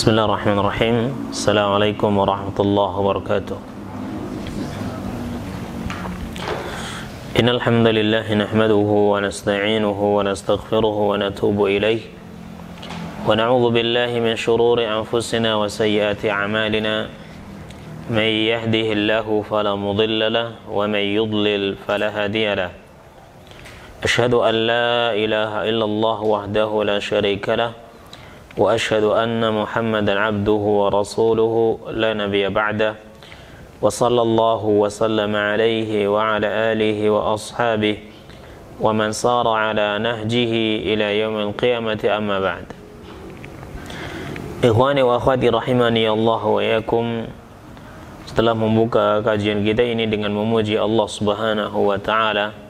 Bismillahirrahmanirrahim. Assalamualaikum warahmatullahi wabarakatuh. Innal hamdalillah nahmaduhu wa nasta'inuhu wa nastaghfiruhu wa natubu ilayh wa na'udzu billahi min shururi anfusina wa sayyiati a'malina may yahdihillahu fala mudilla lahu wa may yudlil fala hadiya lahu. Asyhadu an la ilaha illallah wahdahu la syarika lahu wa asyhadu anna Muhammadan abduhu wa rasuluhu la nabiyya ba'dah wa sallallahu wa sallama alaihi wa ala alihi wa ashabihi wa man sara ala nahjihi ila yaumil qiyamati amma ba'd. Ikhwani wa akhwati rahimani Allah wa iyyakum. Setelah membuka kajian kita ini dengan memuji Allah Subhanahu wa taala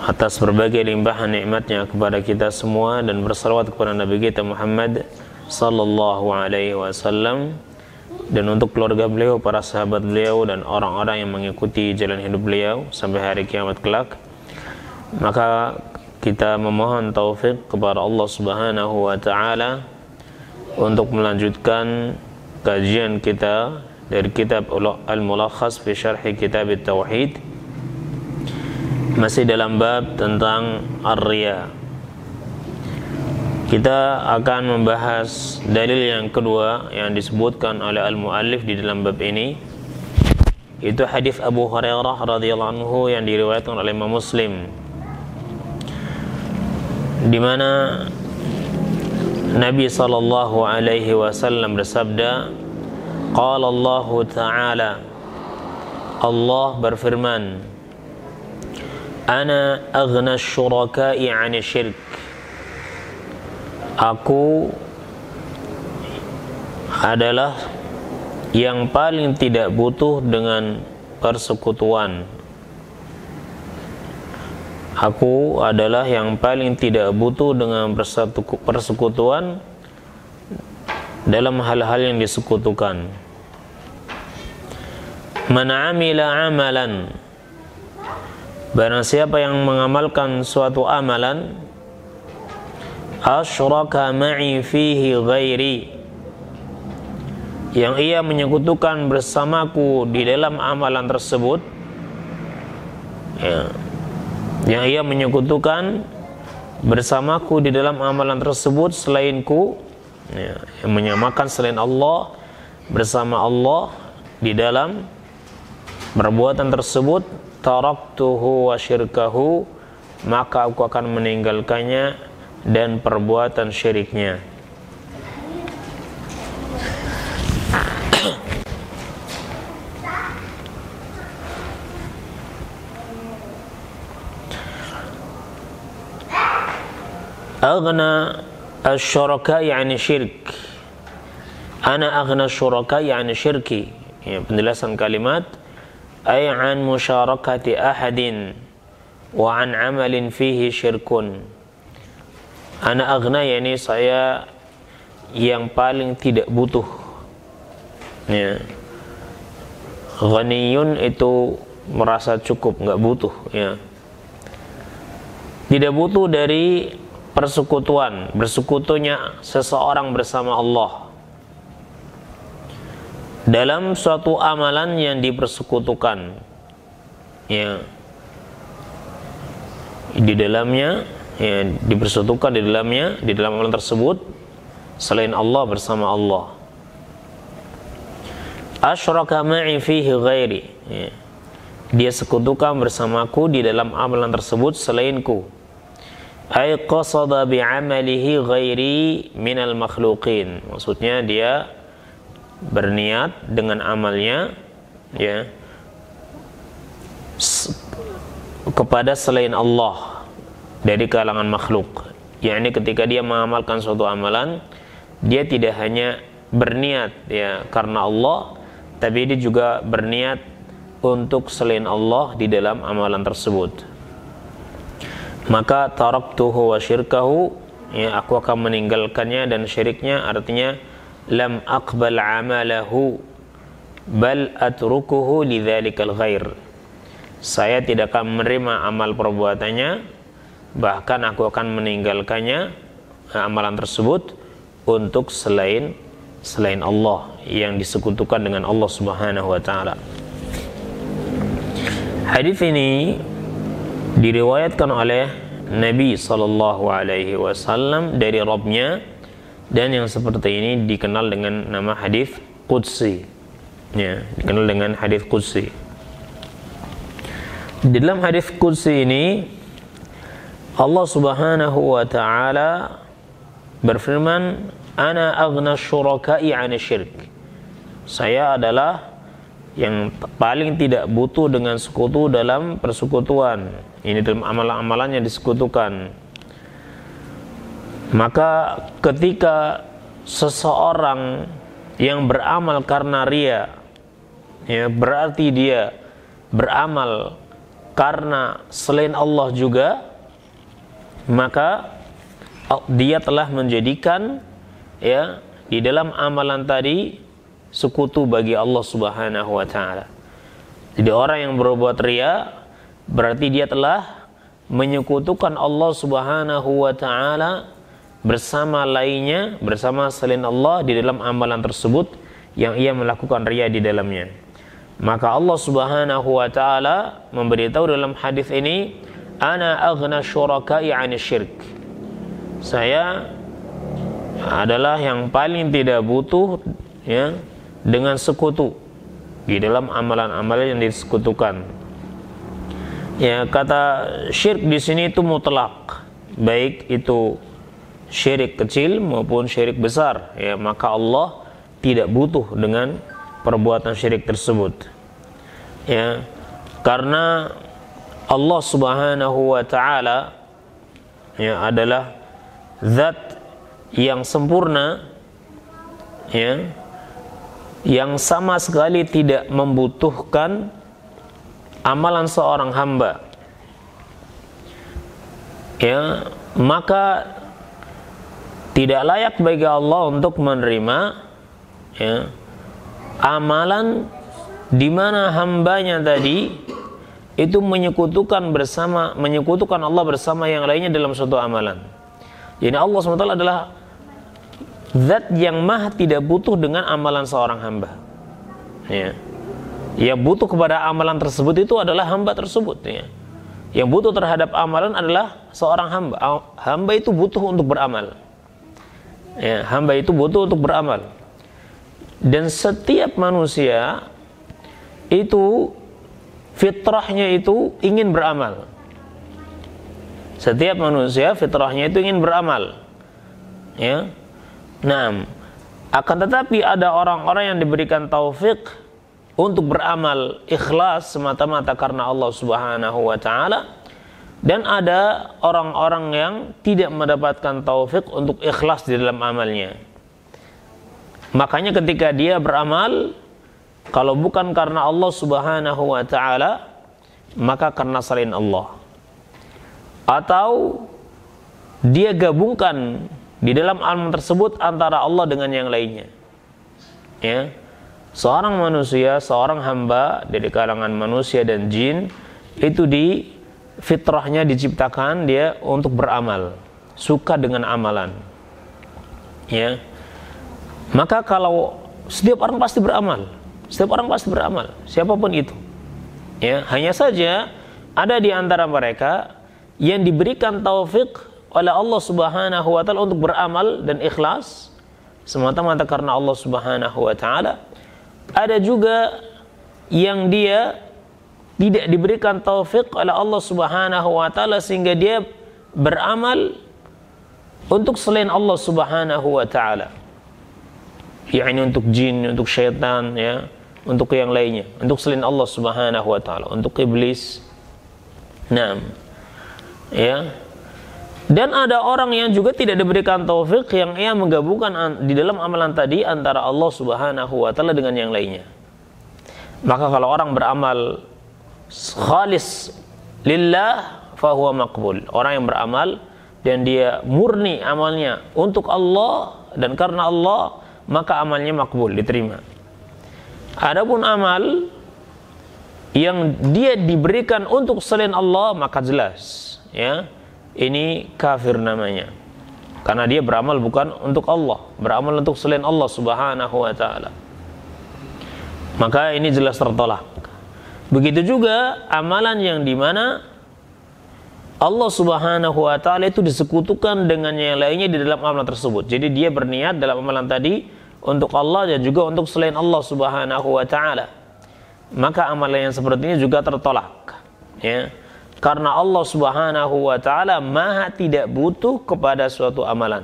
atas berbagai limpahan nikmatnya kepada kita semua, dan bersalawat kepada Nabi kita Muhammad sallallahu alaihi wasallam, dan untuk keluarga beliau, para sahabat beliau, dan orang-orang yang mengikuti jalan hidup beliau sampai hari kiamat kelak. Maka kita memohon taufik kepada Allah Subhanahu wa taala untuk melanjutkan kajian kita dari kitab Al-Mulakhas fi Syarhi Kitab At-Tauhid, masih dalam bab tentang ar-riya. Kita akan membahas dalil yang kedua yang disebutkan oleh al-muallif di dalam bab ini, itu hadis Abu Hurairah radhiyallahu anhu yang diriwayatkan oleh Imam Muslim, di mana Nabi sallallahu alaihi wasallam bersabda, qala Allah Ta'ala, Allah berfirman, ana aghna syuraka'i 'ani syirk, aku adalah yang paling tidak butuh dengan persekutuan. Aku adalah yang paling tidak butuh dengan persekutuan dalam hal-hal yang disekutukan. Man 'amila 'amalan, barang siapa yang mengamalkan suatu amalan, asyraka ma'i fihi ghairi, yang ia menyekutukan bersamaku di dalam amalan tersebut, yang ia menyekutukan bersamaku di dalam amalan tersebut selainku, yang menyamakan selain Allah bersama Allah di dalam perbuatan tersebut, taraktuhu wa syirkahu, maka aku akan meninggalkannya dan perbuatan syiriknya. Aghna asy-syuraka yani syirk. Ana aghna asy-syuraka yani syirki. Ya, penjelasan kalimat ay an musyarakati ahadin wa an amalin fihi syirkun. Ana aghna, yani saya yang paling tidak butuh. Ya. Ghaniyun itu merasa cukup, enggak butuh, ya. Tidak butuh dari persekutuan, bersekutunya seseorang bersama Allah dalam suatu amalan yang dipersekutukan, ya, di dalamnya, ya, dipersekutukan di dalamnya, di dalam amalan tersebut selain Allah bersama Allah. Asyraka ma'i fihi ghairi, ya, dia sekutukan bersamaku di dalam amalan tersebut selainku. Ay qasada bi'amalihi ghairi minal makhluqin, maksudnya dia berniat dengan amalnya, ya, kepada selain Allah dari kalangan makhluk. Yakni ketika dia mengamalkan suatu amalan, dia tidak hanya berniat, ya, karena Allah, tapi dia juga berniat untuk selain Allah di dalam amalan tersebut. Maka taraktuhu wa syirkahu, ya, aku akan meninggalkannya dan syiriknya, artinya lam aqbal amalahu bal atrukuhu lidzalikal ghair, saya tidak akan menerima amal perbuatannya, bahkan aku akan meninggalkannya, amalan tersebut, untuk selain Allah, yang disekutukan dengan Allah Subhanahu wa taala. Hadis ini diriwayatkan oleh Nabi sallallahu alaihi wasallam dari Rabbnya, dan yang seperti ini dikenal dengan nama hadis qudsi. Ya, dikenal dengan hadis qudsi. Di dalam hadis qudsi ini Allah Subhanahu wa taala berfirman, "Ana aghna syuraka'i 'ani syirk." Saya adalah yang paling tidak butuh dengan sekutu dalam persekutuan. Ini dalam amalan-amalan yang disekutukan. Maka ketika seseorang yang beramal karena riya, ya, berarti dia beramal karena selain Allah juga, maka dia telah menjadikan, ya, di dalam amalan tadi sekutu bagi Allah Subhanahu wa taala. Jadi orang yang berbuat riya berarti dia telah menyekutukan Allah Subhanahu wa taala bersama lainnya, bersama selain Allah di dalam amalan tersebut yang ia melakukan riya di dalamnya. Maka Allah Subhanahu wa taala memberitahu dalam hadis ini, "Ana aghna syuraka'i 'ani syirk." Saya adalah yang paling tidak butuh, ya, dengan sekutu di dalam amalan-amalan yang disekutukan. Ya, kata syirik di sini itu mutlak, baik itu syirik kecil maupun syirik besar, ya, maka Allah tidak butuh dengan perbuatan syirik tersebut. Ya, karena Allah Subhanahu wa taala, ya, adalah zat yang sempurna, ya, yang sama sekali tidak membutuhkan amalan seorang hamba. Ya, maka tidak layak bagi Allah untuk menerima, ya, amalan di mana hambanya tadi itu menyekutukan Allah bersama yang lainnya dalam suatu amalan. Jadi Allah SWT adalah zat yang maha tidak butuh dengan amalan seorang hamba. Ya, yang butuh kepada amalan tersebut itu adalah hamba tersebut, ya. Yang butuh terhadap amalan adalah seorang hamba. Hamba itu butuh untuk beramal. Ya, hamba itu butuh untuk beramal. Dan setiap manusia itu fitrahnya itu ingin beramal. Setiap manusia fitrahnya itu ingin beramal. Ya. Nah, akan tetapi ada orang-orang yang diberikan taufik untuk beramal ikhlas semata-mata karena Allah Subhanahu wa taala, dan ada orang-orang yang tidak mendapatkan taufik untuk ikhlas di dalam amalnya. Makanya ketika dia beramal, kalau bukan karena Allah Subhanahu wa taala, maka karena selain Allah. Atau dia gabungkan di dalam amal tersebut antara Allah dengan yang lainnya. Ya. Seorang manusia, seorang hamba dari kalangan manusia dan jin itu di fitrahnya diciptakan dia untuk beramal, suka dengan amalan. Ya. Maka kalau setiap orang pasti beramal, setiap orang pasti beramal, siapapun itu. Ya, hanya saja ada di antara mereka yang diberikan taufik oleh Allah Subhanahu wa taala untuk beramal dan ikhlas semata-mata karena Allah Subhanahu wa taala. Ada juga yang dia tidak diberikan taufik oleh Allah Subhanahu wa taala sehingga dia beramal untuk selain Allah Subhanahu wa taala. yakni untuk jin, untuk syaitan, ya, untuk yang lainnya, untuk selain Allah Subhanahu wa taala, untuk iblis. Nah, ya. Dan ada orang yang juga tidak diberikan taufik yang ia menggabungkan di dalam amalan tadi antara Allah Subhanahu wa taala dengan yang lainnya. Maka kalau orang beramal khalis lillah fahuwa maqbul. Orang yang beramal dan dia murni amalnya untuk Allah dan karena Allah, maka amalnya makbul, diterima. Adapun amal yang dia diberikan untuk selain Allah, maka jelas, ya, ini kafir namanya. karena dia beramal bukan untuk Allah, beramal untuk selain Allah Subhanahu wa ta'ala. Maka ini jelas tertolak. Begitu juga amalan yang dimana Allah Subhanahu wa ta'ala itu disekutukan dengan yang lainnya di dalam amalan tersebut. Jadi dia berniat dalam amalan tadi untuk Allah dan juga untuk selain Allah Subhanahu wa ta'ala. Maka amalan yang seperti ini juga tertolak. Ya. Karena Allah Subhanahu wa ta'ala maha tidak butuh kepada suatu amalan.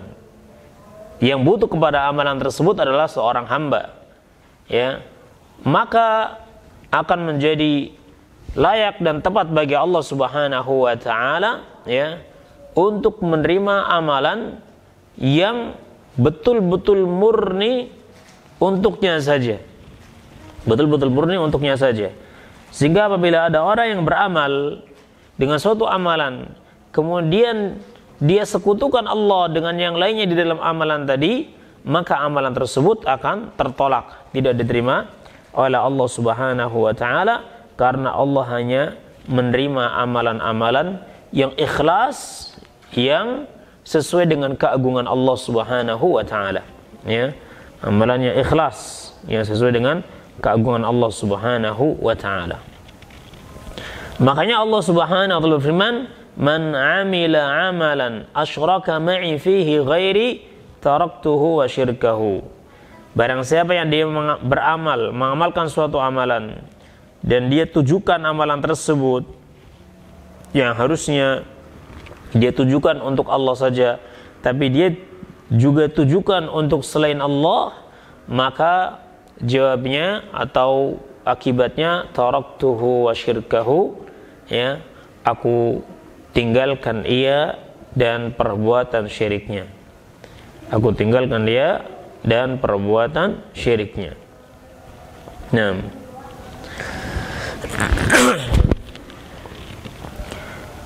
Yang butuh kepada amalan tersebut adalah seorang hamba. Ya. Maka akan menjadi layak dan tepat bagi Allah Subhanahu wa ta'ala, ya, untuk menerima amalan yang betul-betul murni untuknya saja. Betul-betul murni untuknya saja. Sehingga apabila ada orang yang beramal dengan suatu amalan, kemudian dia sekutukan Allah dengan yang lainnya di dalam amalan tadi, maka amalan tersebut akan tertolak, tidak diterima oleh Allah Subhanahu wa ta'ala. Karena Allah hanya menerima amalan-amalan yang ikhlas, yang sesuai dengan keagungan Allah Subhanahu wa ta'ala. Ya, amalan yang ikhlas, yang sesuai dengan keagungan Allah Subhanahu wa ta'ala. Makanya Allah Subhanahu wa ta'ala berfirman, "Man 'amila 'amalan asyraka ma'i fihi ghairi taraktuhu wa syirkahu." Barang siapa yang dia beramal, mengamalkan suatu amalan, dan dia tujukan amalan tersebut yang harusnya dia tujukan untuk Allah saja, tapi dia juga tujukan untuk selain Allah, maka jawabnya atau akibatnya taraktuhu wa syirkahu, ya, aku tinggalkan ia dan perbuatan syiriknya. Aku tinggalkan dia dan perbuatan syiriknya. Nah,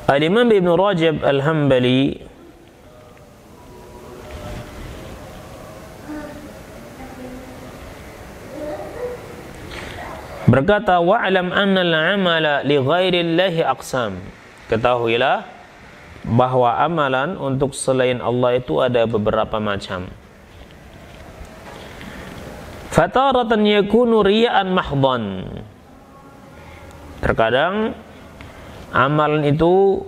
Al-Imam Ibn Rajab Al-Hambali berkata, wa'lam anna al-amala li ghairillahi aqsam. Ketahuilah bahwa amalan untuk selain Allah itu ada beberapa macam. Fataratan yakunu riya'an mahdhan. Terkadang amalan itu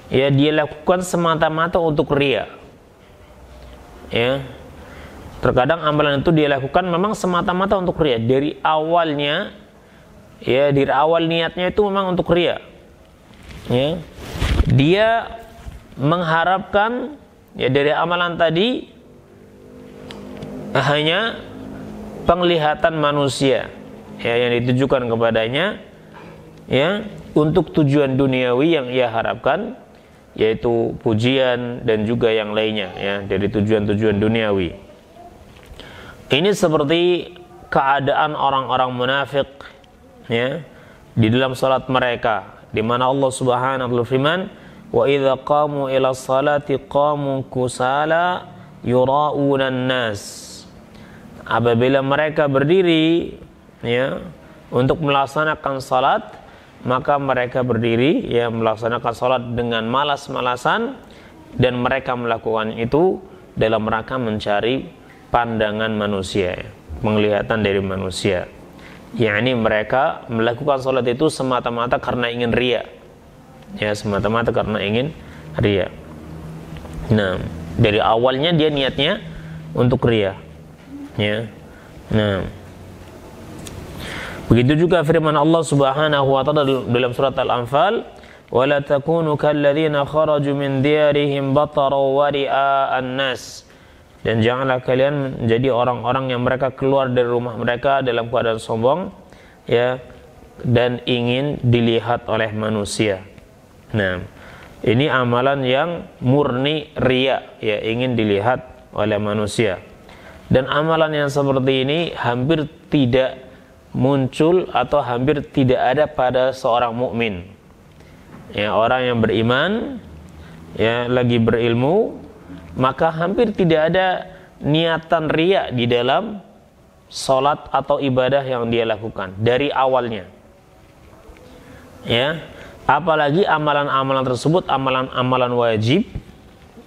ya dia lakukan semata-mata untuk riya. Ya. Terkadang amalan itu dia lakukan memang semata-mata untuk riya. Dari awalnya, ya, dari awal niatnya itu memang untuk riya. Ya. Dia mengharapkan ya dari amalan tadi hanya penglihatan manusia, ya, yang ditujukan kepadanya, ya, untuk tujuan duniawi yang ia harapkan, yaitu pujian dan juga yang lainnya, ya, dari tujuan-tujuan duniawi. Ini seperti keadaan orang-orang munafik, ya, di dalam salat mereka, di mana Allah Subhanahu wa ta'ala firman, wa idza qamu ila salati qamu kusala yura'una nas. Apabila mereka berdiri, ya, untuk melaksanakan salat, maka mereka berdiri, ya, melaksanakan salat dengan malas-malasan, dan mereka melakukan itu dalam rangka mencari pandangan manusia, ya, penglihatan dari manusia. yakni mereka melakukan salat itu semata-mata karena ingin riya, ya, semata-mata karena ingin riya. Nah, dari awalnya dia niatnya untuk riya, ya. Nah, begitu juga firman Allah Subhanahu wa ta'ala dalam surat Al-Anfal, "Wala takunu kalladzina kharaju min diyarihim bataran wa ria'an nas." Dan janganlah kalian menjadi orang-orang yang mereka keluar dari rumah mereka dalam keadaan sombong, ya, dan ingin dilihat oleh manusia. Nah, ini amalan yang murni riya, ya, ingin dilihat oleh manusia. Dan amalan yang seperti ini hampir tidak muncul atau hampir tidak ada pada seorang mukmin. Ya, orang yang beriman, ya, lagi berilmu, maka hampir tidak ada niatan riya di dalam salat atau ibadah yang dia lakukan dari awalnya. Ya, apalagi amalan-amalan tersebut amalan-amalan wajib,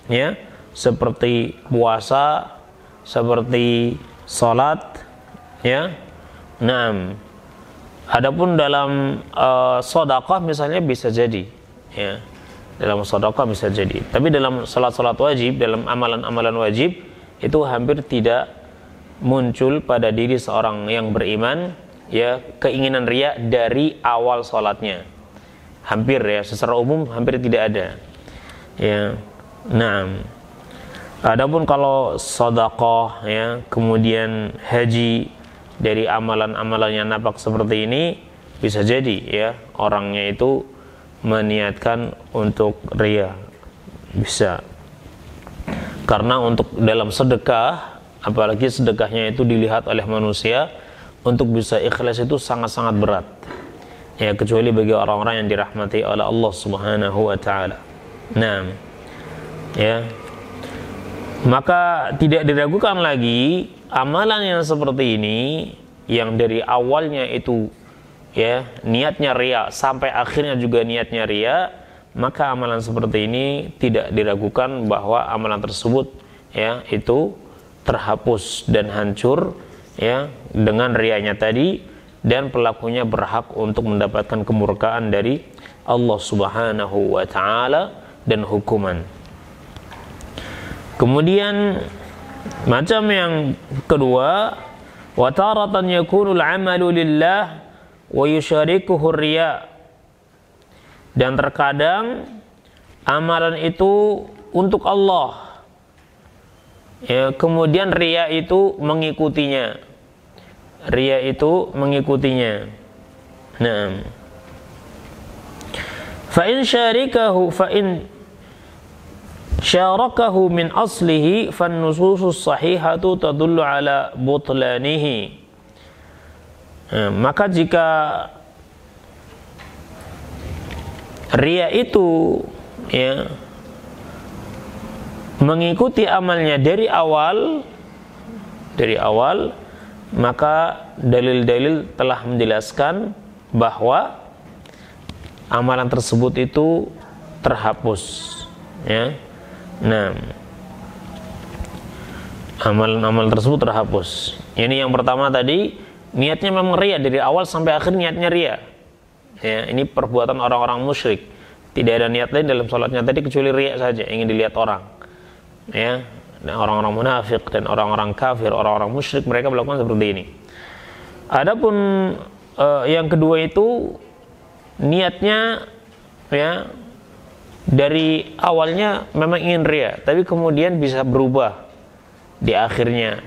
ya, seperti puasa, seperti salat, ya. Naam. Adapun dalam sedekah misalnya bisa jadi, ya. Dalam sedekah bisa jadi. Tapi dalam salat-salat wajib, dalam amalan-amalan wajib itu hampir tidak muncul pada diri seorang yang beriman, ya, keinginan riya dari awal salatnya. Hampir, ya, secara umum hampir tidak ada. Ya. Naam. Adapun kalau sedekah, ya, kemudian haji, dari amalan-amalan yang nampak seperti ini bisa jadi, ya, orangnya itu meniatkan untuk riya, bisa. Karena untuk dalam sedekah, apalagi sedekahnya itu dilihat oleh manusia, untuk bisa ikhlas itu sangat-sangat berat, ya, kecuali bagi orang-orang yang dirahmati oleh Allah Subhanahu wa taala. Nah, ya, maka tidak diragukan lagi amalan yang seperti ini, yang dari awalnya itu, ya, niatnya riya sampai akhirnya juga niatnya riya, maka amalan seperti ini tidak diragukan bahwa amalan tersebut, ya, itu terhapus dan hancur, ya, dengan riyanya tadi, dan pelakunya berhak untuk mendapatkan kemurkaan dari Allah Subhanahu wa taala dan hukuman. Kemudian macam yang kedua, wa taratan yakunul amalu lillah wa yusyarikuhu riya. Dan terkadang amalan itu untuk Allah, ya, kemudian riya itu mengikutinya. Riya itu mengikutinya. Nah, fa in syarakahu min aslihi fan nususus sahihatu tadullu ala butlanihi. Maka jika riya itu, ya, mengikuti amalnya dari awal, maka dalil-dalil telah menjelaskan bahwa amalan tersebut itu terhapus, ya. Nah, amalan-amalan tersebut terhapus. Ini yang pertama tadi, niatnya memang riya dari awal sampai akhir, niatnya riya. Ya, ini perbuatan orang-orang musyrik. Tidak ada niat lain dalam salatnya tadi kecuali riya saja, ingin dilihat orang. Ya, dan orang-orang munafik dan orang-orang kafir, orang-orang musyrik, mereka melakukan seperti ini. Adapun yang kedua itu niatnya, ya, dari awalnya memang ingin riya, tapi kemudian bisa berubah di akhirnya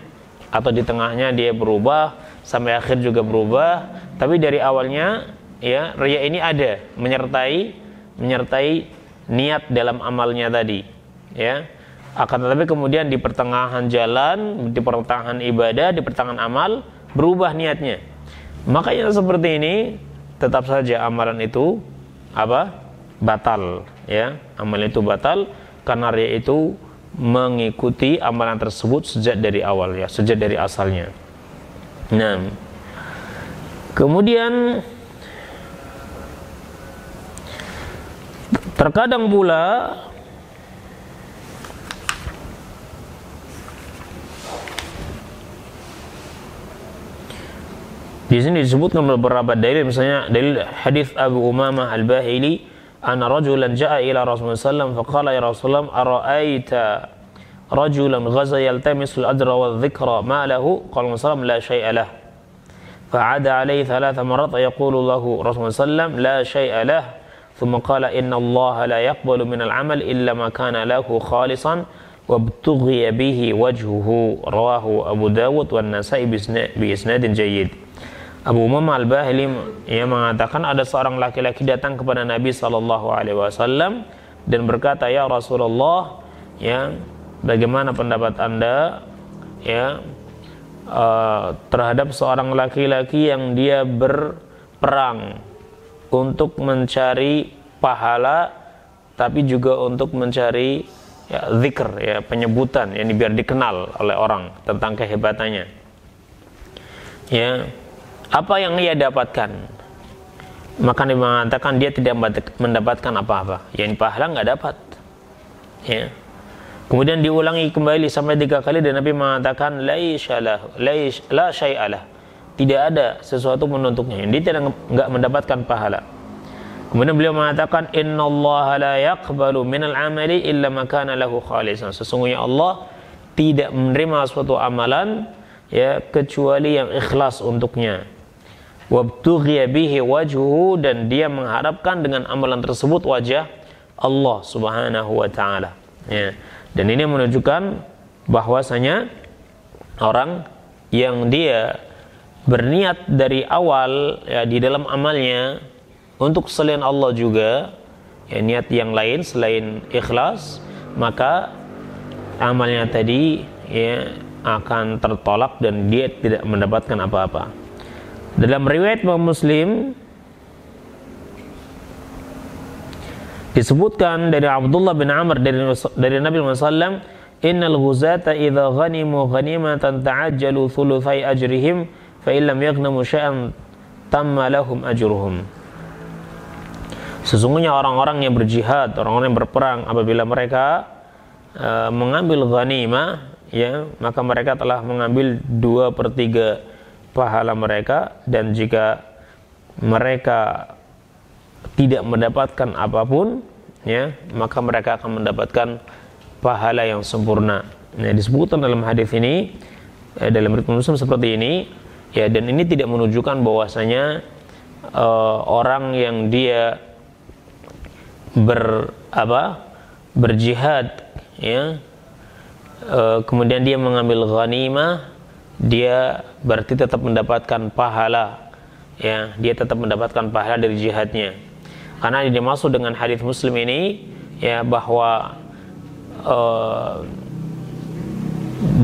atau di tengahnya dia berubah, sampai akhir juga berubah, tapi dari awalnya, ya, riya ini ada menyertai niat dalam amalnya tadi, ya. Akan tetapi kemudian di pertengahan jalan, di pertengahan ibadah, di pertengahan amal berubah niatnya. Makanya seperti ini tetap saja amalan itu apa? Batal, ya. Amalan itu batal karena riya itu mengikuti amalan tersebut sejak dari awal, ya, sejak dari asalnya. Nah, kemudian terkadang pula di sini disebutkan beberapa dalil, misalnya dalil hadis Abu Umamah Al-Bahili, anna rajulan jaa ila Rasulullah sallallahu alaihi wasallam faqala ya Rasulullah ara'aita rajulan ghaza yaltamisu al-ajra wa dhikra ma lahu qala sallallahu la syai'a lah fa'ada alaihi thalatha marat yaqulu lahu Rasulullah sallallahu la syai'a lah thumma qala inna Allah la yaqbalu min al-amal illa ma kana lahu khalisan wabtughiya bihi wajhuhu rawahu Abu Dawud wan Nasa'i bi isnadin jayyid. Abu Umamah Al-Bahili yang mengatakan ada seorang laki-laki datang kepada Nabi SAW dan berkata, ya Rasulullah, ya, bagaimana pendapat Anda, ya, terhadap seorang laki-laki yang dia berperang untuk mencari pahala, tapi juga untuk mencari, ya, zikr, ya, penyebutan, yang biar dikenal oleh orang tentang kehebatannya, ya. Apa yang ia dapatkan? Maka dia mengatakan dia tidak mendapatkan apa-apa, yakni pahala nggak dapat, ya. Kemudian diulangi kembali sampai 3 kali dan Nabi mengatakan la syai'alah, tidak ada sesuatu pun untuknya, dia enggak mendapatkan pahala. Kemudian beliau mengatakan innallaha la yaqbalu minal amali illa ma kana lahu khalisan, sesungguhnya Allah tidak menerima suatu amalan ya kecuali yang ikhlas untuknya. Wabtughiya bihi wajhuhu, dan dia mengharapkan dengan amalan tersebut wajah Allah Subhanahu wa taala. Ya. Dan ini menunjukkan bahwasanya orang yang dia berniat dari awal ya di dalam amalnya untuk selain Allah juga, ya niat yang lain selain ikhlas, maka amalnya tadi ya akan tertolak dan dia tidak mendapatkan apa-apa. Dalam riwayat Imam Muslim disebutkan dari Abdullah bin Amr dari Nabi SAW, innal ghuzata idza ghanimu ghanimatan ta'ajjalu thuluthai ajrihim fa illam yaghnamu syai'an tamma lahum ajruhum. Sesungguhnya orang-orang yang berjihad, orang-orang yang berperang, apabila mereka mengambil ghanimah, ya, maka mereka telah mengambil 2/3 pahala mereka, dan jika mereka tidak mendapatkan apapun, ya, maka mereka akan mendapatkan pahala yang sempurna. Nah, disebutkan dalam hadis ini, dalam riwayat Muslim seperti ini, ya, dan ini tidak menunjukkan bahwasanya orang yang dia berjihad, ya, kemudian dia mengambil ghanimah, dia berarti tetap mendapatkan pahala, ya, dia tetap mendapatkan pahala dari jihadnya. Karena ini dimaksud dengan hadis Muslim ini, ya, bahwa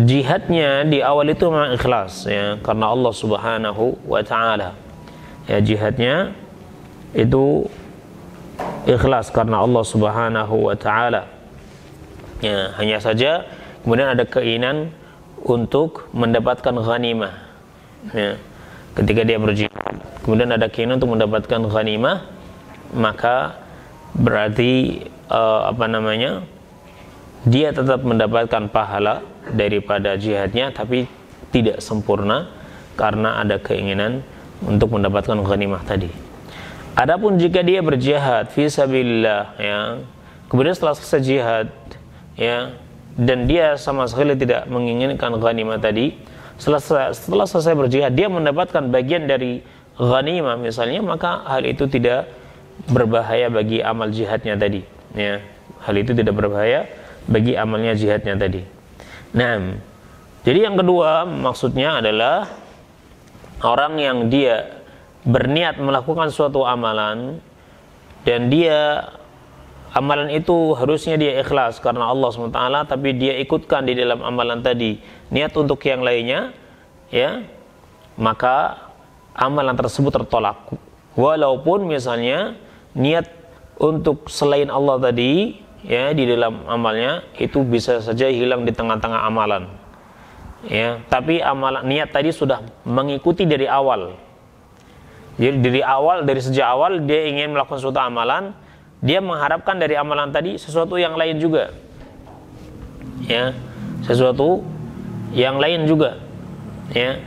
jihadnya di awal itu memang ikhlas, ya, karena Allah Subhanahu wa taala. Ya, jihadnya itu ikhlas karena Allah Subhanahu wa taala. Ya, hanya saja kemudian ada keinginan untuk mendapatkan ghanimah. Ya, ketika dia berjihad, kemudian ada keinginan untuk mendapatkan ghanimah, maka berarti dia tetap mendapatkan pahala daripada jihadnya, tapi tidak sempurna karena ada keinginan untuk mendapatkan ghanimah tadi. Adapun jika dia berjihad fi sabilillah, ya, kemudian setelah selesai jihad, ya, dan dia sama sekali tidak menginginkan ghanimah tadi, setelah selesai berjihad dia mendapatkan bagian dari ghanimah misalnya, maka hal itu tidak berbahaya bagi amal jihadnya tadi, ya. Hal itu tidak berbahaya bagi amalnya jihadnya tadi. Nah, jadi yang kedua maksudnya adalah orang yang dia berniat melakukan suatu amalan dan dia amalan itu harusnya dia ikhlas karena Allah SWT, tapi dia ikutkan di dalam amalan tadi niat untuk yang lainnya, ya, maka amalan tersebut tertolak. Walaupun misalnya niat untuk selain Allah tadi, ya, di dalam amalnya itu bisa saja hilang di tengah-tengah amalan, ya, tapi amalan niat tadi sudah mengikuti dari awal. Jadi dari sejak awal dia ingin melakukan suatu amalan, dia mengharapkan dari amalan tadi sesuatu yang lain juga, ya, sesuatu yang lain juga, ya.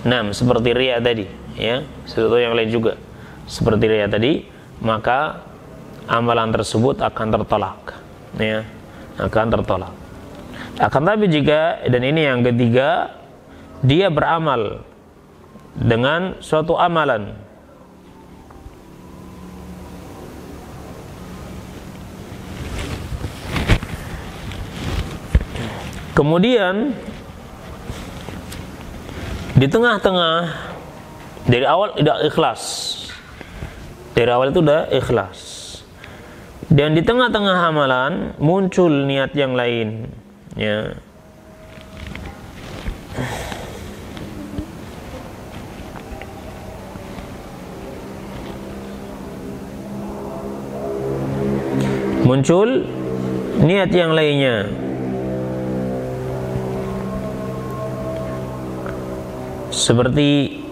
Nah, seperti riya tadi, ya, sesuatu yang lain juga seperti riya tadi, maka amalan tersebut akan tertolak, ya, akan tertolak. Akan tapi jika, dan ini yang ketiga, dia beramal dengan suatu amalan kemudian di tengah-tengah, dari awal tidak ikhlas, dari awal itu udah ikhlas, dan di tengah-tengah amalan muncul niat yang lain, ya, muncul niat yang lainnya, seperti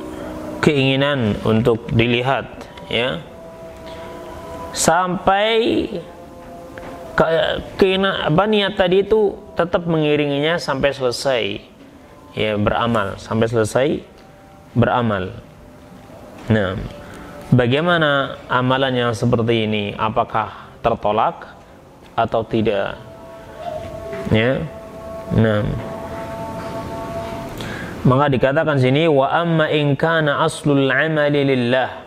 keinginan untuk dilihat, ya, sampai niat tadi itu tetap mengiringinya sampai selesai ya beramal, sampai selesai beramal. Nah, bagaimana amalan yang seperti ini? Apakah tertolak atau tidak? Ya. Nah, maka dikatakan sini wa amma in kana aslul amali lillah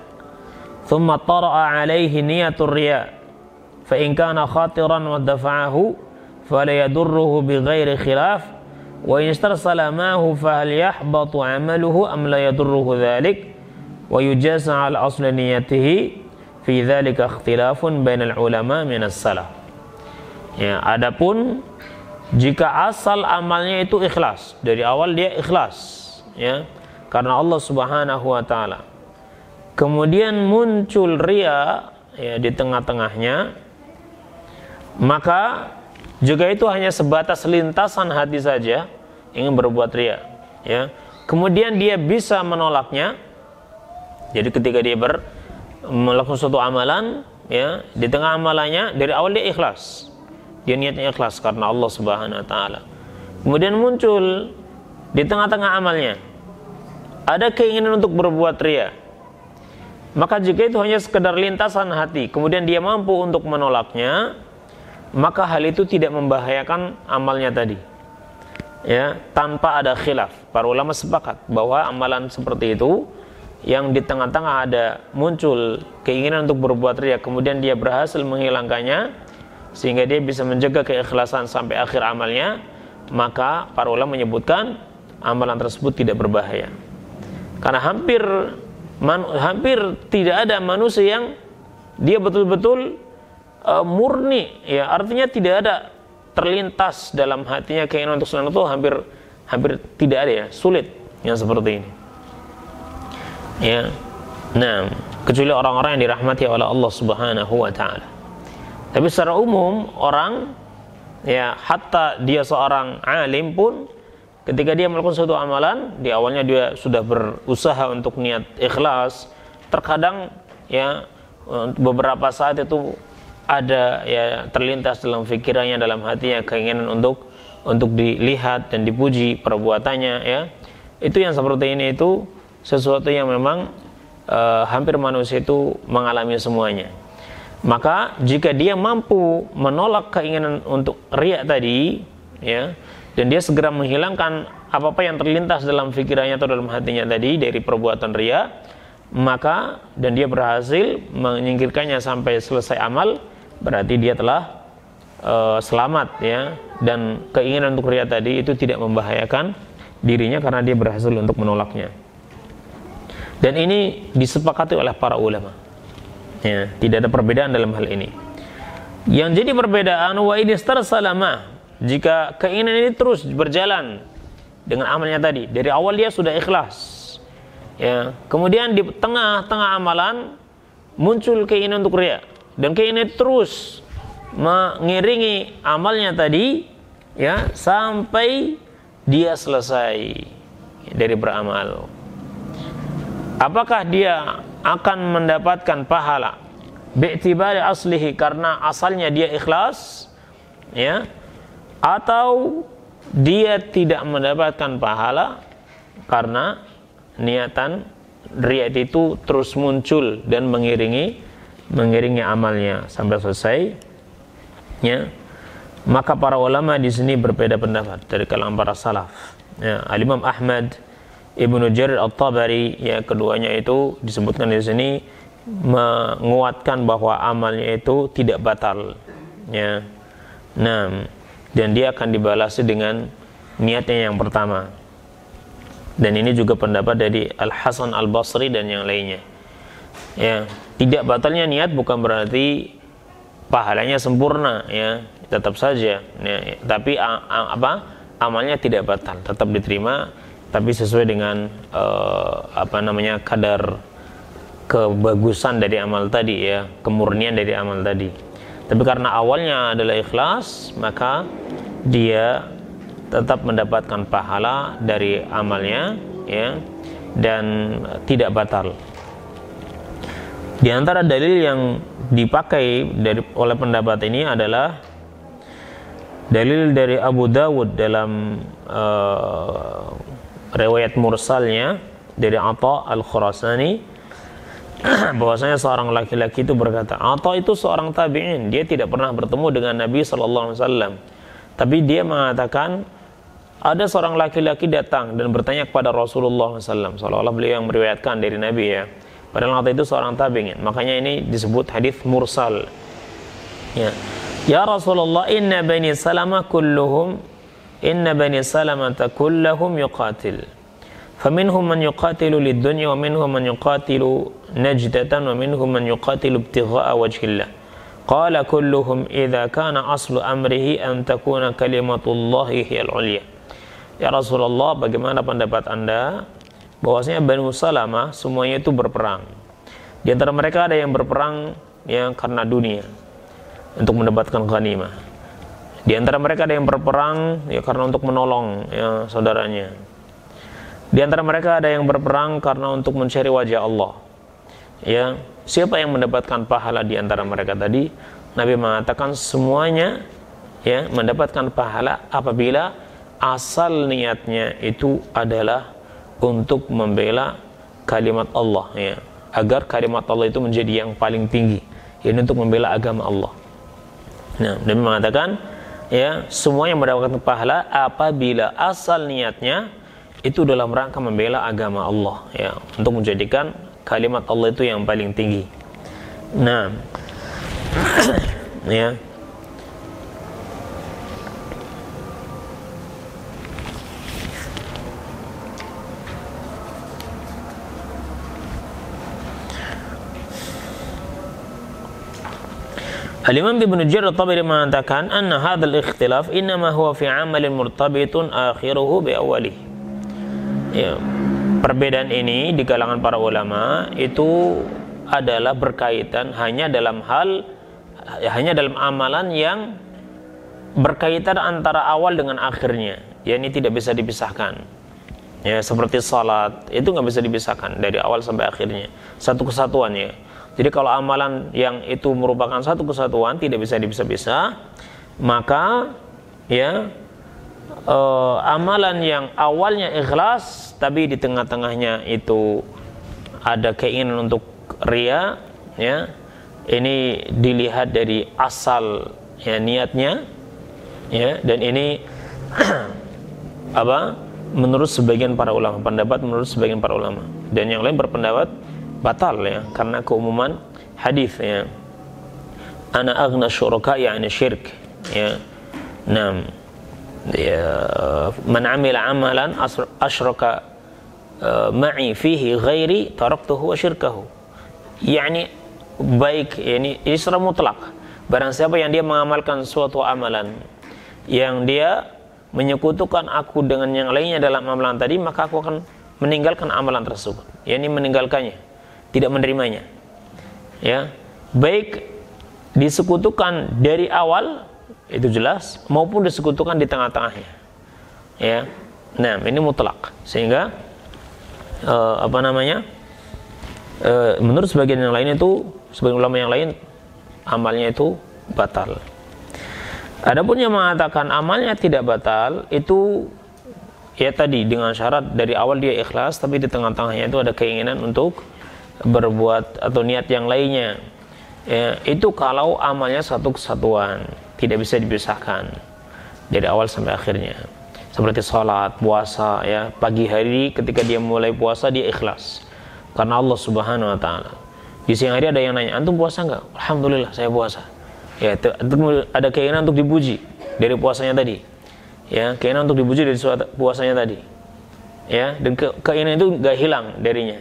thumma tara'a alaihi niyatur riya fa in kana khatiran wa dafa'ahu fala yadurruhu bighairi khilaf wa in istarsala ma'ahu fa hal yahbatu 'amaluhu am la yadurruhu dhalik wa yujasa 'ala asli niyatihi fi dhalika ikhtilafun bainal ulama min as-salaf. Ya, adapun jika asal amalnya itu ikhlas, dari awal dia ikhlas ya karena Allah Subhanahu wa taala. Kemudian muncul riya ya di tengah-tengahnya, maka juga itu hanya sebatas lintasan hati saja ingin berbuat riya ya. Kemudian dia bisa menolaknya. Jadi ketika dia melakukan suatu amalan ya, di tengah amalannya dari awal dia ikhlas. Dia niatnya ikhlas karena Allah Subhanahu wa taala. Kemudian muncul di tengah-tengah amalnya ada keinginan untuk berbuat riya. Maka jika itu hanya sekedar lintasan hati, kemudian dia mampu untuk menolaknya, maka hal itu tidak membahayakan amalnya tadi. Ya, tanpa ada khilaf. Para ulama sepakat bahwa amalan seperti itu yang di tengah-tengah ada muncul keinginan untuk berbuat riya, kemudian dia berhasil menghilangkannya sehingga dia bisa menjaga keikhlasan sampai akhir amalnya, maka para ulama menyebutkan amalan tersebut tidak berbahaya. Karena hampir tidak ada manusia yang dia betul-betul murni ya, artinya tidak ada terlintas dalam hatinya keinginan untuk selain itu, hampir tidak ada ya, sulit yang seperti ini. Ya. Nah, kecuali orang-orang yang dirahmati oleh Allah Subhanahu wa taala. Tapi secara umum orang ya, hatta dia seorang alim pun ketika dia melakukan suatu amalan, di awalnya dia sudah berusaha untuk niat ikhlas, terkadang ya beberapa saat itu ada ya terlintas dalam pikirannya, dalam hatinya keinginan untuk dilihat dan dipuji perbuatannya ya. Itu yang seperti ini itu sesuatu yang memang hampir manusia itu mengalami semuanya. Maka jika dia mampu menolak keinginan untuk riya tadi ya, dan dia segera menghilangkan apa-apa yang terlintas dalam pikirannya atau dalam hatinya tadi dari perbuatan riya, maka dan dia berhasil menyingkirkannya sampai selesai amal, berarti dia telah selamat ya, dan keinginan untuk riya tadi itu tidak membahayakan dirinya karena dia berhasil untuk menolaknya. Dan ini disepakati oleh para ulama. Ya, tidak ada perbedaan dalam hal ini. Yang jadi perbedaan wa idistarsalama, jika keinginan ini terus berjalan dengan amalnya tadi, dari awal dia sudah ikhlas. Ya, kemudian di tengah-tengah amalan muncul keinginan untuk riya, dan keinginan terus mengiringi amalnya tadi ya sampai dia selesai dari beramal. Apakah dia akan mendapatkan pahala bi'tibari aslihi karena asalnya dia ikhlas ya, atau dia tidak mendapatkan pahala karena niatan riya itu terus muncul dan mengiringi amalnya sampai selesai ya? Maka para ulama di sini berbeda pendapat dari kalangan para salaf ya. Al-Imam Ahmad, Ibnu Jarir At-Tabari ya, keduanya itu disebutkan di sini menguatkan bahwa amalnya itu tidak batal ya. Nah, dan dia akan dibalasi dengan niatnya yang pertama. Dan ini juga pendapat dari Al-Hasan Al-Basri dan yang lainnya. Ya, tidak batalnya niat bukan berarti pahalanya sempurna ya, tetap saja ya, tapi amalnya tidak batal, tetap diterima, tapi sesuai dengan kadar kebagusan dari amal tadi ya, kemurnian dari amal tadi. Tapi karena awalnya adalah ikhlas, maka dia tetap mendapatkan pahala dari amalnya ya, dan tidak batal. Di antara dalil yang dipakai oleh pendapat ini adalah Dalil dari Abu Dawud dalam riwayat mursalnya dari Atha al-Khurasani bahwasanya seorang laki-laki itu berkata, Atha itu seorang tabi'in, dia tidak pernah bertemu dengan Nabi SAW, tapi dia mengatakan ada seorang laki-laki datang dan bertanya kepada Rasulullah SAW, seolah-olah beliau yang meriwayatkan dari Nabi ya, padahal Atha itu seorang tabi'in, makanya ini disebut hadis mursal ya. Ya Rasulullah, inna bani Salamah kullahum yuqatil. Faminhum man yuqatilu lid-dunya wa minhum man yuqatilu najdatan wa minhum man yuqatilu ibtigha'a wajhillah. Qala kulluhum idza kana aslu amrihi an takuna kalimatullahi hiyal 'ulya. Ya Rasulullah, bagaimana pendapat Anda bahwasanya Bani Salamah semuanya itu berperang. Di antara mereka ada yang berperang yang karena dunia, untuk mendapatkan ghanimah. Di antara mereka ada yang berperang ya karena untuk menolong ya saudaranya. Di antara mereka ada yang berperang karena untuk mencari wajah Allah. Ya, siapa yang mendapatkan pahala di antara mereka tadi? Nabi mengatakan semuanya ya mendapatkan pahala apabila asal niatnya itu adalah untuk membela kalimat Allah ya, agar kalimat Allah itu menjadi yang paling tinggi, ini untuk membela agama Allah. Nah, Nabi mengatakan ya, semua yang mendapatkan pahala apabila asal niatnya itu dalam rangka membela agama Allah ya, untuk menjadikan kalimat Allah itu yang paling tinggi. Nah, ya. Al-Imam Ibnu Jarir At-Tabari mengatakan anna hadzal ikhtilaf innama huwa fi 'amalin murtabitun akhiruhu bi awwalih. Ya, perbedaan ini di kalangan para ulama itu adalah berkaitan hanya dalam amalan yang berkaitan antara awal dengan akhirnya, yakni tidak bisa dipisahkan. Ya, seperti salat itu nggak bisa dipisahkan dari awal sampai akhirnya, satu kesatuan ya. Jadi kalau amalan yang itu merupakan satu kesatuan tidak bisa dipisah-pisah, maka ya amalan yang awalnya ikhlas tapi di tengah-tengahnya itu ada keinginan untuk riya ya, ini dilihat dari asal ya niatnya ya, dan ini menurut sebagian para ulama, pendapat menurut sebagian para ulama, dan yang lain berpendapat batal ya, karena keumuman hadis ya, ana aghna syuraka yani syirk ya. Nah, ya, man amila amalan asyraka ma'i fihi ghairi taraktuhu wa syirkahu, yani baik, yani isra mutlak, barang siapa yang dia mengamalkan suatu amalan yang dia menyekutukan aku dengan yang lainnya dalam amalan tadi, maka aku akan meninggalkan amalan tersebut, yakni meninggalkannya, tidak menerimanya ya, baik disekutukan dari awal itu jelas maupun disekutukan di tengah-tengahnya ya. Nah, ini mutlak, sehingga menurut sebagian yang lain itu, sebagian ulama yang lain amalnya itu batal. Adapun yang mengatakan amalnya tidak batal itu ya tadi dengan syarat dari awal dia ikhlas tapi di tengah-tengahnya itu ada keinginan untuk berbuat atau niat yang lainnya ya, itu kalau amalnya satu kesatuan tidak bisa dipisahkan dari awal sampai akhirnya, seperti sholat, puasa ya, pagi hari ketika dia mulai puasa dia ikhlas karena Allah Subhanahu wa ta'ala. Di siang hari ada yang nanya, antum puasa enggak? Alhamdulillah saya puasa ya, ada keinginan untuk dipuji dari puasanya tadi ya, keinginan untuk dipuji dari puasanya tadi ya, dan keinginan itu enggak hilang darinya,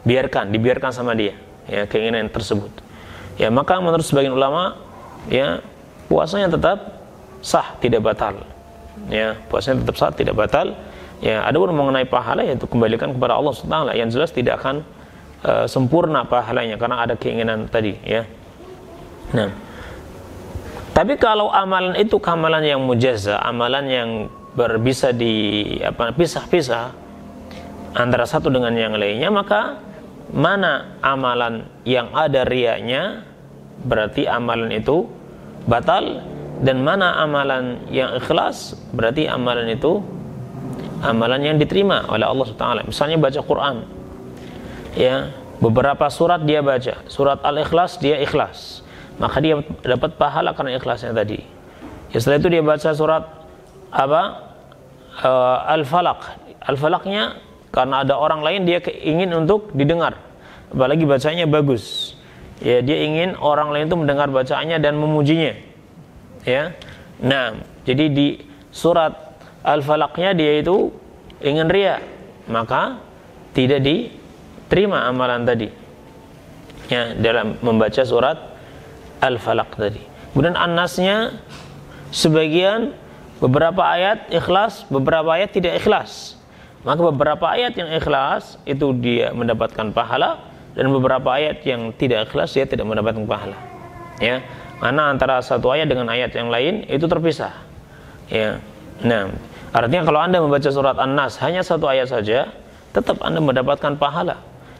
dibiarkan sama dia ya, keinginan tersebut ya, maka menurut sebagian ulama ya puasanya tetap sah, tidak batal ya, puasanya tetap sah, tidak batal ya. Adapun mengenai pahala ya itu kembalikan kepada Allah Subhanahu wa ta'ala, yang jelas tidak akan sempurna pahalanya karena ada keinginan tadi ya. Nah, tapi kalau amalan itu amalan yang mujazza, amalan yang bisa pisah-pisah antara satu dengan yang lainnya, maka mana amalan yang ada riyanya berarti amalan itu batal, dan mana amalan yang ikhlas, berarti amalan itu amalan yang diterima oleh Allah SWT. Misalnya baca Quran, ya, beberapa surat dia baca, surat Al-Ikhlas dia ikhlas, maka dia dapat pahala karena ikhlasnya tadi. Ya, setelah itu dia baca surat Al-Falaq. Al-Falaqnya karena ada orang lain dia ingin untuk didengar, apalagi bacanya bagus. Ya, dia ingin orang lain itu mendengar bacaannya dan memujinya. Ya. Nah, jadi di surat Al-Falaqnya dia itu ingin riya, maka tidak diterima amalan tadi. Ya, dalam membaca surat Al-Falaq tadi. Kemudian An-Nasnya sebagian beberapa ayat ikhlas, beberapa ayat tidak ikhlas. Maka beberapa ayat yang ikhlas itu dia mendapatkan pahala, dan beberapa ayat yang tidak ikhlas dia tidak mendapatkan pahala. Ya, karena antara satu ayat dengan ayat yang lain itu terpisah. Ya. Nah, artinya kalau Anda membaca surat An-Nas hanya satu ayat saja, tetap Anda mendapatkan pahala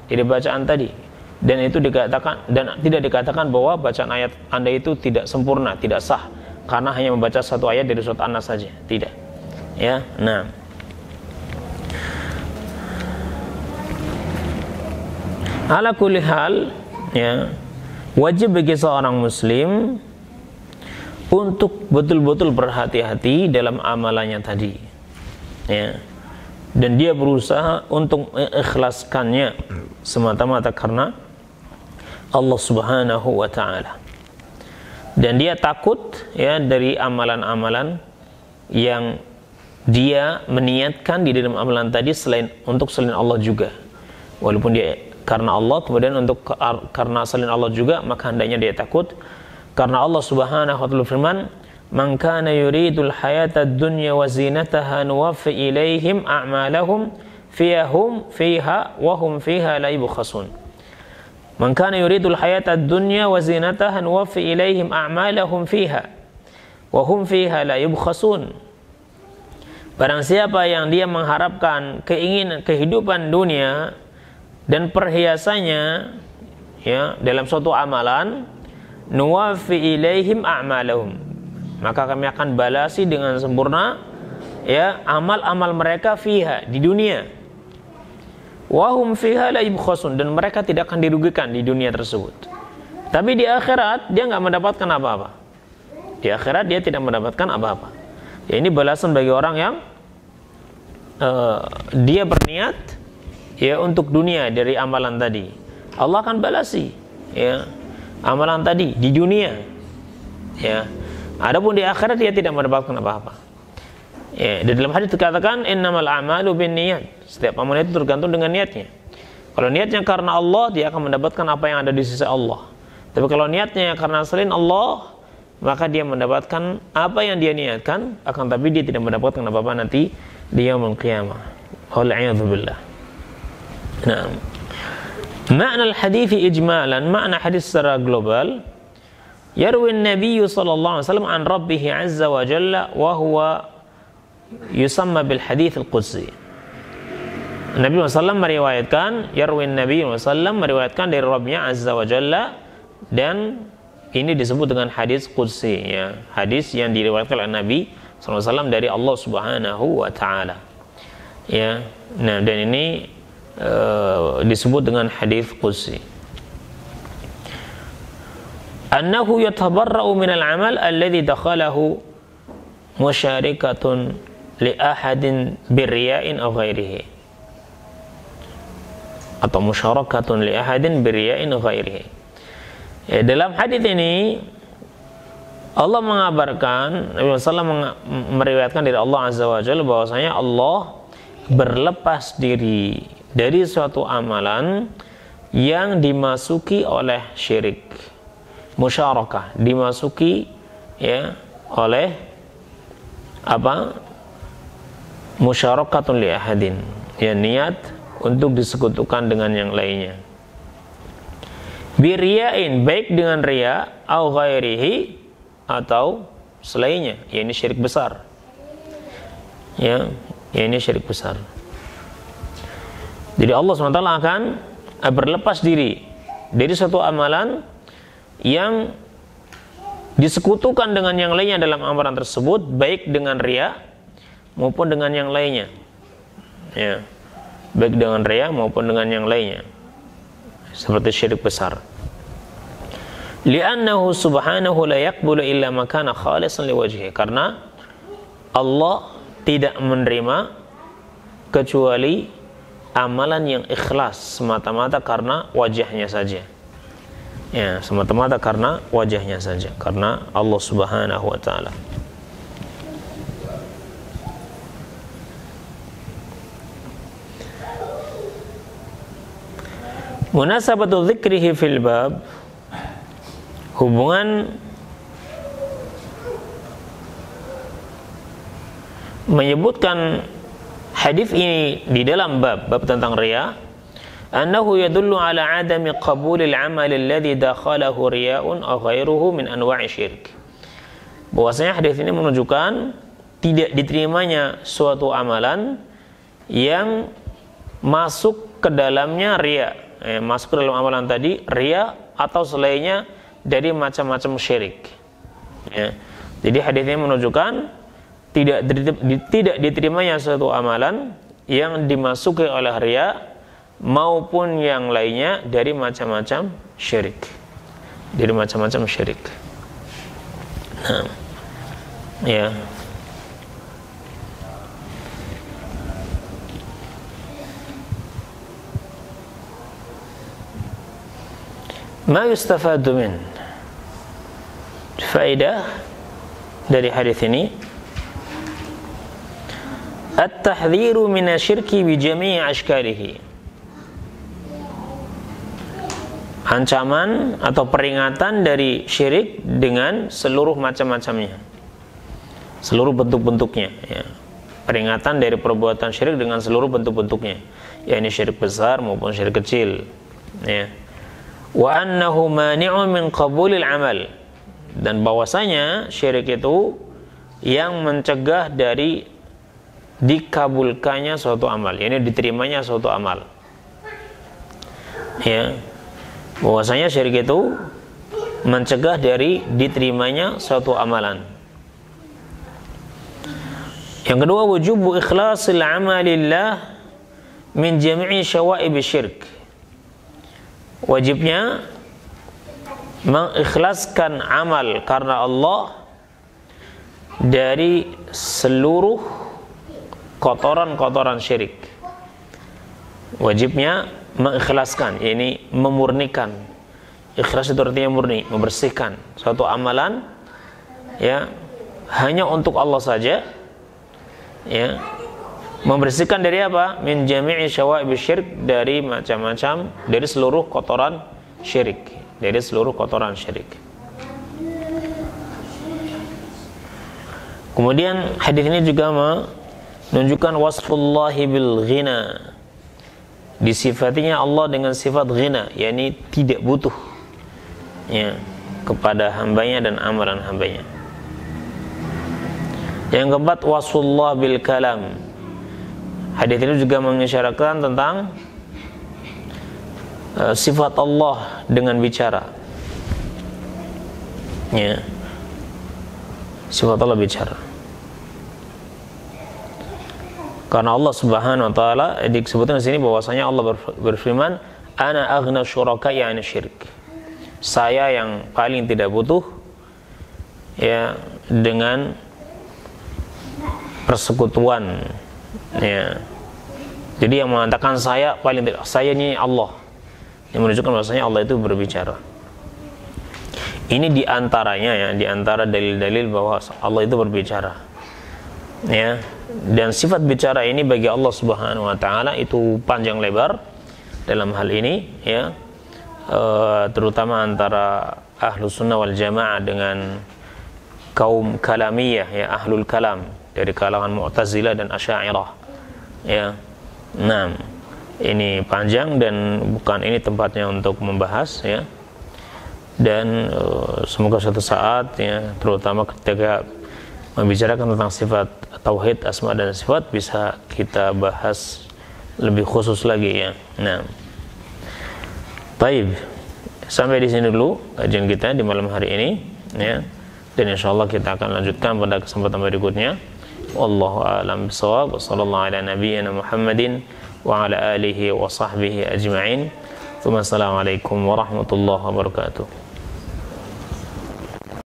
dari bacaan tadi. Dan itu dikatakan, dan tidak dikatakan bahwa bacaan ayat Anda itu tidak sempurna, tidak sah karena hanya membaca satu ayat dari surat An-Nas saja. Tidak. Ya. Nah, ala kulli hal, ya, wajib bagi seorang muslim untuk betul-betul berhati-hati dalam amalannya tadi, ya, dan dia berusaha untuk mengikhlaskannya semata-mata karena Allah Subhanahu wa ta'ala, dan dia takut, ya, dari amalan-amalan yang dia meniatkan di dalam amalan tadi selain Allah juga, walaupun dia karena Allah, kemudian karena selain Allah juga, maka hendaknya dia takut karena Allah Subhanahu wa ta'ala firman, "Man kana yuridul hayatad dunya wa zinataha nuwaffi ilaihim a'malahum fiha wa hum fiha la yubkhasun." Man kana yuridul hayatad dunya wa zinataha nuwaffi ilaihim a'malahum fiha wa hum fiha la yubkhasun. Barang siapa yang dia mengharapkan keinginan kehidupan dunia dan perhiasannya, ya, dalam suatu amalan, nuwaffi ilaihim a'malahum, maka kami akan balasi dengan sempurna, ya, amal-amal mereka fiha, di dunia, wa hum fiha la yubkhasun, dan mereka tidak akan dirugikan di dunia tersebut. Tapi di akhirat dia nggak mendapatkan apa-apa. Di akhirat dia tidak mendapatkan apa-apa. Ya, ini balasan bagi orang yang dia berniat, ya, untuk dunia dari amalan tadi. Allah akan balasi, ya, amalan tadi di dunia, ya. Adapun di akhirat dia tidak mendapatkan apa-apa. Ya, di dalam hadis dikatakan innamal a'malu binniyat. Setiap amalan itu tergantung dengan niatnya. Kalau niatnya karena Allah, dia akan mendapatkan apa yang ada di sisi Allah. Tapi kalau niatnya karena selain Allah, maka dia mendapatkan apa yang dia niatkan, akan tapi dia tidak mendapatkan apa-apa nanti di yaumul qiyamah. Wal-'iyadzu billah. Nah, makna al-hadits ijmalan, makna hadis secara global, yarwi an-nabiy sallallahu alaihi wasallam an rabbih azza wa jalla wa huwa yusamma bil hadits al-qudsi. Nabi sallallahu meriwayatkan, yarwi an-nabiy sallallahu meriwayatkan dari Rabbnya azza wa jalla, dan ini disebut dengan hadis qudsi, ya, hadis yang diriwayatkan oleh Nabi sallallahu alaihi wasallam dari Allah Subhanahu wa taala. Ya. Nah, dan ini disebut dengan hadis qudsi. Annahu yatabarra'u min al-amal alladhi dakhalahu musyarikatun li ahadin birriya'in aw ghairihi, atau musyarakatun li ahadin birriya'in aw ghairihi. Ya, dalam hadis ini Allah mengabarkan, Nabi SAW meriwayatkan dari Allah Azza wa Jalla bahwasanya Allah berlepas diri dari suatu amalan yang dimasuki oleh syirik, musyarakah, dimasuki, ya, oleh apa? Musyarakatun li ahadin, ya, niat untuk disekutukan dengan yang lainnya. Biriya'in, baik dengan riya, au ghairihi, atau selainnya, ya, ini syirik besar. Ya, ini syirik besar. Jadi Allah SWT akan berlepas diri dari suatu amalan yang disekutukan dengan yang lainnya dalam amalan tersebut, baik dengan riya maupun dengan yang lainnya. Ya, baik dengan riya maupun dengan yang lainnya, seperti syirik besar. Li'annahu subhanahu la yaqbulu illa ma kana khalisan liwajhihi, karena Allah tidak menerima kecuali amalan yang ikhlas semata-mata karena wajahnya saja. Ya, semata-mata karena wajahnya saja, karena Allah Subhanahu wa taala. Munasabatu dzikrihi fil bab, hubungan menyebutkan hadis ini di dalam bab tentang riya, annahu yadullu ala adami qabulil amal alladhi dakhalahu riya'un aw ghairuhu min anwa'i syirk. Bahwasanya hadis ini menunjukkan tidak diterimanya suatu amalan yang masuk ke dalamnya riya, masuk ke dalam amalan tadi riya atau selainnya dari macam-macam syirik. Ya. Jadi hadis ini menunjukkan tidak diterimanya suatu amalan yang dimasuki oleh riya maupun yang lainnya dari macam-macam syirik. Dari macam-macam syirik. Nah, ya. Ma yustafadu min, faedah dari hadis ini, at-tahdhiru minasyirki bi jami'i ashkalihi, ancaman atau peringatan dari syirik dengan seluruh macam-macamnya, seluruh bentuk-bentuknya, ya. Peringatan dari perbuatan syirik dengan seluruh bentuk-bentuknya, yakni syirik besar maupun syirik kecil, ya. Wa annahu mani'un min qabulil amal, dan bahwasanya syirik itu yang mencegah dari dikabulkannya suatu amal, yakni diterimanya suatu amal. Ya. Bahwasanya syirik itu mencegah dari diterimanya suatu amalan. Yang kedua, wujubu ikhlasil amalillah min jami'i syawa'ib syirk. Wajibnya mengikhlaskan amal karena Allah dari seluruh kotoran-kotoran syirik. Wajibnya mengikhlaskan, yakni memurnikan. Ikhlas itu artinya murni, membersihkan suatu amalan, ya, hanya untuk Allah saja, ya. Membersihkan dari apa? Min jami'i syawa'ib syirk, dari macam-macam, dari seluruh kotoran syirik, dari seluruh kotoran syirik. Kemudian hadis ini juga menunjukkan wasfullahi bil ghina, disifatinya Allah dengan sifat ghina, yakni tidak butuh, ya, kepada hambanya dan amalan hambanya. Yang keempat, wasfullah bil kalam. Hadis ini juga mengisyaratkan tentang sifat Allah dengan bicara, ya, sifat Allah bicara. Karena Allah Subhanahu wa taala disebutkan di sini bahwasanya Allah berfirman, ana aghna syuraka'i 'an syirik. Saya yang paling tidak butuh, ya, dengan persekutuan, ya. Jadi yang mengatakan saya paling tidak, saya ini Allah, yang menunjukkan bahwasanya Allah itu berbicara. Ini diantaranya, ya, diantara dalil-dalil bahwa Allah itu berbicara, ya. Dan sifat bicara ini bagi Allah Subhanahu wa taala itu panjang lebar dalam hal ini, ya, terutama antara ahlus sunnah wal jamaah dengan kaum kalamiyah, ya, ahlul kalam dari kalangan Mu'tazilah dan Asy'ariyah, ya. Nah, ini panjang dan bukan ini tempatnya untuk membahas, ya. Dan semoga suatu saat, ya, terutama ketika membicarakan tentang sifat tauhid asma dan sifat, bisa kita bahas lebih khusus lagi, ya. Nah, baik, sampai di sini dulu kajian kita di malam hari ini, ya. dan insyaallah kita akan lanjutkan pada kesempatan berikutnya. Wallahu a'lam bishawab. Wassallallahu ala nabiyyina Muhammadin wa ala alihi wa sahbihi ajma'in. Assalamualaikum warahmatullahi wabarakatuh.